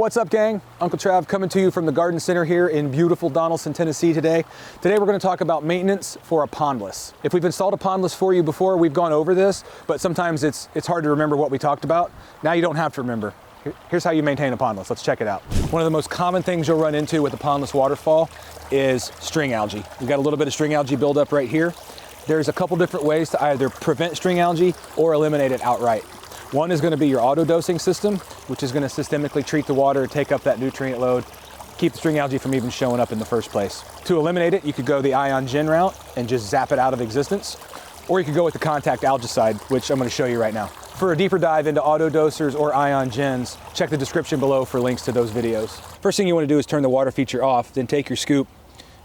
What's up, gang? Uncle Trav coming to you from the Garden Center here in beautiful Donelson, Tennessee today. Today we're going to talk about maintenance for a pondless. If we've installed a pondless for you before, we've gone over this, but sometimes it's hard to remember what we talked about. Now you don't have to remember. Here's how you maintain a pondless. Let's check it out. One of the most common things you'll run into with a pondless waterfall is string algae. We've got a little bit of string algae buildup right here. There's a couple different ways to either prevent string algae or eliminate it outright. One is going to be your auto dosing system, which is going to systemically treat the water, take up that nutrient load, keep the string algae from even showing up in the first place. To eliminate it, you could go the ion gen route and just zap it out of existence, or you could go with the contact Algaecide, which I'm going to show you right now. For a deeper dive into auto dosers or ion gens, check the description below for links to those videos. First thing you want to do is turn the water feature off, then take your scoop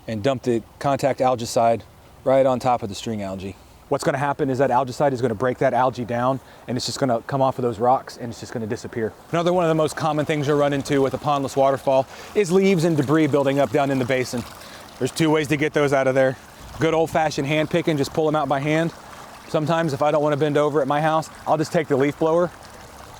and dump the contact Algaecide right on top of the string algae. What's going to happen is that Algaecide is going to break that algae down, and it's just going to come off of those rocks and it's just going to disappear. Another one of the most common things you'll run into with a pondless waterfall is leaves and debris building up down in the basin. There's two ways to get those out of there. Good old-fashioned hand picking, just pull them out by hand. Sometimes if I don't want to bend over at my house, I'll just take the leaf blower,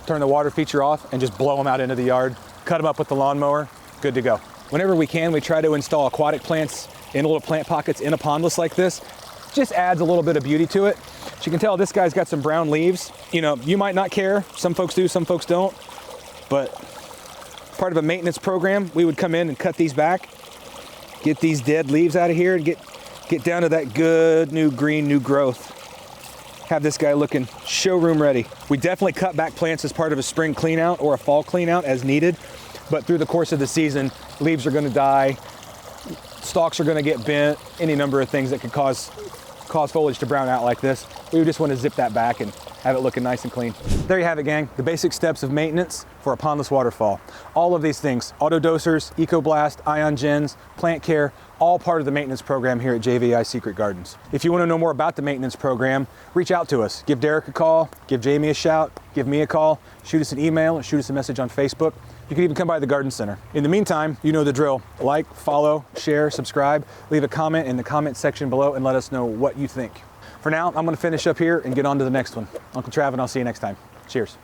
turn the water feature off, and just blow them out into the yard. Cut them up with the lawnmower, good to go. Whenever we can, we try to install aquatic plants in little plant pockets in a pondless like this. Just adds a little bit of beauty to it. As you can tell, this guy's got some brown leaves. You know, you might not care. Some folks do, some folks don't. But part of a maintenance program, we would come in and cut these back, get these dead leaves out of here, and get down to that good new green, new growth. Have this guy looking showroom ready. We definitely cut back plants as part of a spring clean out or a fall clean out as needed. But through the course of the season, leaves are gonna die, stalks are gonna get bent, any number of things that could cause foliage to brown out like this. We just want to zip that back and have it looking nice and clean. There you have it, gang. The basic steps of maintenance for a pondless waterfall. All of these things, auto dosers, EcoBlast, ion gens, plant care, all part of the maintenance program here at JVI Secret Gardens. If you want to know more about the maintenance program, reach out to us. Give Derek a call, give Jamie a shout, give me a call, shoot us an email, or shoot us a message on Facebook. You can even come by the Garden Center. In the meantime, you know the drill. Like, follow, share, subscribe, leave a comment in the comment section below and let us know what you think. For now, I'm gonna finish up here and get on to the next one. Uncle Trav, and I'll see you next time. Cheers.